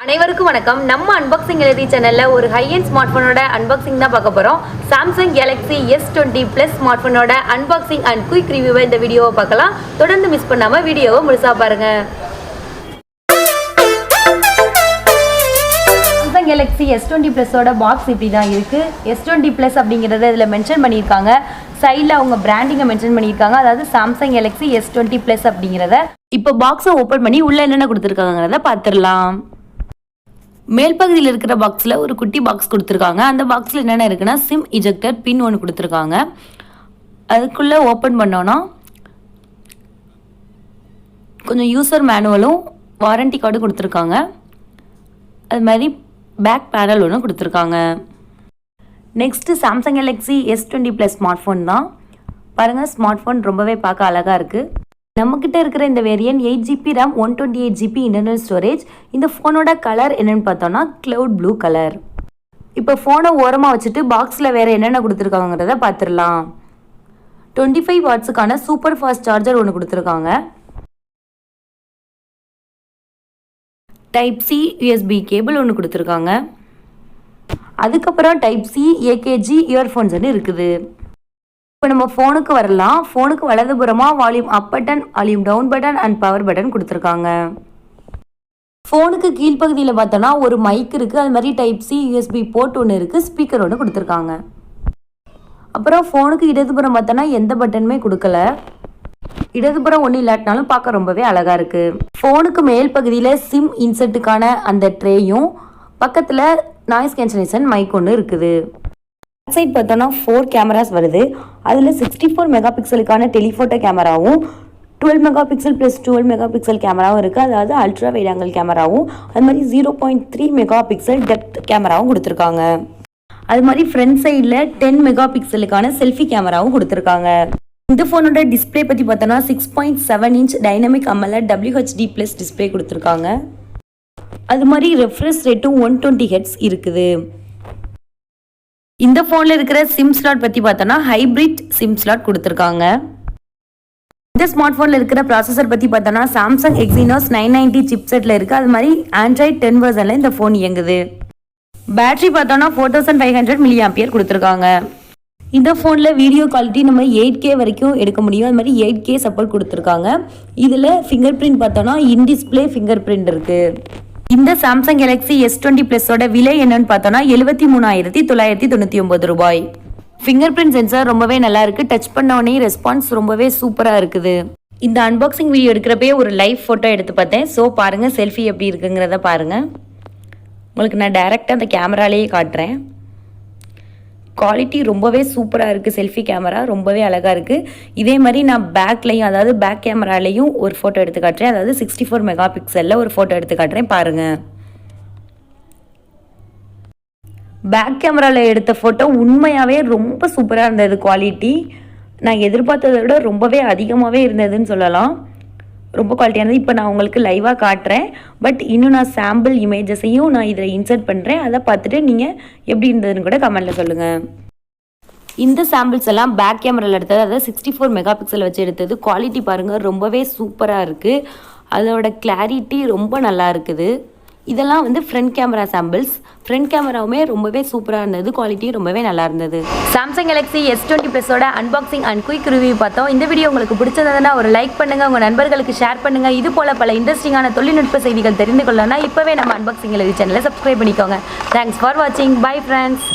அனைவருக்கும் வணக்கம். நம்ம அன்பாக்சிங் எழுதி சேனல்ல ஒரு ஹை எண்ட் ஸ்மார்ட் போனோட அன்பாக்சிங் தான் பார்க்க போறோம். Samsung Galaxy S20 Plus smart போனோட அன்பாக்சிங் அண்ட் குயிக் ரிவ்யூவை இந்த வீடியோவை பார்க்கலாம். தொடர்ந்து மிஸ் பண்ணாம வீடியோவை முழுசா பாருங்க. சாம்சங் கேலக்ஸி S20 Plusோட பாக்ஸ் இப்படி தான் இருக்கு. S20 Plus அப்படிங்கறத இதுல மென்ஷன் பண்ணியிருக்காங்க. சைடில் அவங்க பிராண்டிங்கை மென்ஷன் பண்ணியிருக்காங்க. அதாவது சாம்சங் கேலக்ஸி S20 Plus அப்படிங்கிறத. இப்போ பாக்ஸை ஓப்பன் பண்ணி உள்ள என்னென்ன கொடுத்துருக்காங்கிறத பார்த்துடலாம். மேல் பகுதியில் இருக்கிற பாக்ஸில் ஒரு குட்டி பாக்ஸ் கொடுத்துருக்காங்க. அந்த பாக்ஸில் என்னென்ன இருக்குன்னா சிம் இஜெக்டர் பின் ஒன்று கொடுத்துருக்காங்க. அதுக்குள்ளே ஓப்பன் பண்ணோன்னா கொஞ்சம் யூசர் மேனுவலும் வாரண்டி கார்டும் கொடுத்துருக்காங்க. அது மாதிரி பேக் பேனல் ஒன்று கொடுத்துருக்காங்க. Next Samsung Galaxy S20 Plus smart phone தான். பாருங்கள், ஸ்மார்ட் ஃபோன் ரொம்பவே பார்க்க அழகாக இருக்குது. நம்மக்கிட்ட இருக்கிற இந்த variant 8GB RAM 128GB internal storage. இந்த ஃபோனோட கலர் என்னென்னு பார்த்தோன்னா க்ளவுட் ப்ளூ கலர். இப்போ ஃபோனை ஓரமாக வச்சுட்டு பாக்ஸில் வேறு என்னென்ன கொடுத்துருக்காங்கிறத பார்த்துடலாம். 25 வாட்ஸுக்கான சூப்பர் ஃபாஸ்ட் சார்ஜர் ஒன்று கொடுத்துருக்காங்க. டைப் சி USB கேபிள் ஒன்று கொடுத்துருக்காங்க. அதுக்கப்புறம் டைப் சி AKG இயர்ஃபோன்ஸ் ஒன்று இருக்குது. இப்போ நம்ம ஃபோனுக்கு வரலாம். ஃபோனுக்கு வலதுபுறமாக volume up button, volume down button and power button கொடுத்துருக்காங்க. ஃபோனுக்கு கீழ்ப்பகுதியில் பார்த்தோன்னா ஒரு மைக் இருக்குது. அது மாதிரி டைப் சி USB போர்ட் ஒன்று இருக்குது. ஸ்பீக்கர் ஒன்று கொடுத்துருக்காங்க. அப்புறம் ஃபோனுக்கு இடதுபுறம் பார்த்தோன்னா எந்த பட்டனுமே கொடுக்கல. இடதுபுறம் ஒன்றும் இல்லாட்டினாலும் பார்க்க ரொம்பவே அழகாக இருக்குது. ஃபோனுக்கு மேல் பகுதியில் சிம் இன்செர்ட்டுக்கான அந்த ட்ரேயும் பக்கத்தில் நாய்ஸ் கேன்சலேஷன் மைக் ஒன்று இருக்குது. சைட் பார்த்தோன்னா 4 கேமராஸ் வருது. அதில் 64 மெகா பிக்சலுக்கான டெலிஃபோட்டோ கேமராவும் 12 mega pixel plus 12 mega pixel கேமராவும் இருக்குது. அதாவது அல்ட்ரா வைட் ஆங்கிள் கேமராவும் அது மாதிரி 0.3 மெகா பிக்சல் டெப்த் கேமராவும் கொடுத்துருக்காங்க. அது மாதிரி ஃப்ரண்ட் சைடில் 10 மெகா பிக்சலுக்கான செல்ஃபி கேமராவும் கொடுத்துருக்காங்க. இந்த ஃபோனோட டிஸ்பிளே பற்றி பார்த்தோன்னா 6.7 inch dynamic AMOLED WHD+ display கொடுத்துருக்காங்க. அது மாதிரி ரெஃப்ரெஷ் ரேட்டும் 120 Hz இருக்குது. இந்த ஃபோனில் இருக்கிற சிம் ஸ்லாட் பற்றி பார்த்தோன்னா ஹைப்ரிட் சிம் ஸ்லாட் கொடுத்துருக்காங்க. இந்த ஸ்மார்ட் ஃபோனில் இருக்கிற ப்ராசஸர் பற்றி பார்த்தோன்னா சாம்சங் எக்ஸினோஸ் 990 சிப்செட்டில் இருக்குது. அது மாதிரி ஆண்ட்ராய்ட் 10 வெர்ஷனில் இந்த ஃபோன் இயங்குது. பேட்டரி பார்த்தோன்னா 4500 mAh கொடுத்துருக்காங்க. இந்த ஃபோனில் வீடியோ குவாலிட்டி நம்ம 8K வரைக்கும் எடுக்க முடியும். அது மாதிரி 8K சப்போர்ட் கொடுத்துருக்காங்க. இதில் ஃபிங்கர் பிரிண்ட் பார்த்தோன்னா இன் டிஸ்பிளே ஃபிங்கர் பிரிண்ட் இருக்குது. இந்த சாம்சங் கேலக்ஸி S20 Plusோட விலை என்னன்னு பார்த்தோன்னா 73,999 ரூபாய். ஃபிங்கர் பிரிண்ட் சென்சார் ரொம்பவே நல்லா இருக்குது. டச் பண்ண உடனே ரெஸ்பான்ஸ் ரொம்பவே சூப்பராக இருக்குது. இந்த அன்பாக்சிங் வீடியோ எடுக்கிறப்பே ஒரு லைவ் ஃபோட்டோ எடுத்து பார்த்தேன். ஸோ பாருங்கள் செல்ஃபி எப்படி இருக்குங்கிறத பாருங்கள். உங்களுக்கு நான் டைரெக்டாக அந்த கேமராலேயே காட்டுறேன். குவாலிட்டி ரொம்பவே சூப்பராக இருக்குது. செல்ஃபி கேமரா ரொம்பவே அழகாக இருக்குது. இதே மாதிரி நான் பேக்லையும், அதாவது பேக் கேமராலையும் ஒரு ஃபோட்டோ எடுத்து காட்டுறேன். அதாவது 64 மெகா பிக்சலில் ஒரு ஃபோட்டோ எடுத்து காட்டுறேன் பாருங்கள். பேக் கேமராவில் எடுத்த ஃபோட்டோ உண்மையாகவே ரொம்ப சூப்பராக இருந்தது. குவாலிட்டி நான் எதிர்பார்த்ததை விட ரொம்பவே அதிகமாகவே இருந்ததுன்னு சொல்லலாம். ரொம்ப குவாலிட்டியானது. இப்போ நான் உங்களுக்கு லைவாக காட்டுறேன். பட் இன்னும் நான் சாம்பிள் இமேஜஸையும் நான் இதில் இன்சர்ட் பண்ணுறேன். அதை பார்த்துட்டு நீங்கள் எப்படி இருந்ததுன்னு கூட கமெண்ட்டில் சொல்லுங்கள். இந்த சாம்பிள்ஸ் எல்லாம் பேக் கேமராவில் எடுத்தது, அதாவது 64 மெகா பிக்சல் வச்சு எடுத்தது. குவாலிட்டி பாருங்கள் ரொம்பவே சூப்பராக இருக்குது. அதோட கிளாரிட்டி ரொம்ப நல்லா இருக்குது. இதெல்லாம் வந்து ஃப்ரண்ட் கேமரா சாம்பிள்ஸ். ஃப்ரண்ட் கேமராவுமே ரொம்பவே சூப்பராக இருந்தது. குவாலிட்டி ரொம்பவே நல்லா இருந்தது. சாம்சங் கேலக்ஸி S20 Plusோட அன்பாக்சிங் அண்ட் குயிக் ரிவ்யூ பார்த்தோம். இந்த வீடியோ உங்களுக்கு பிடிச்சதுன்னா ஒரு லைக் பண்ணுங்கள், உங்கள் நண்பர்களுக்கு ஷேர் பண்ணுங்கள். இது போல் பல இன்ட்ரெஸ்டிங்கான தொழில்நுட்ப செய்திகள் தெரிந்து கொள்ளணும்னா இப்போவே நம்ம அன்பாக்சிங் எழுதி சேனலை சப்ஸ்கிரைப் பண்ணிக்கோங்க. தேங்க்ஸ் ஃபார் வாட்சிங். Bye friends.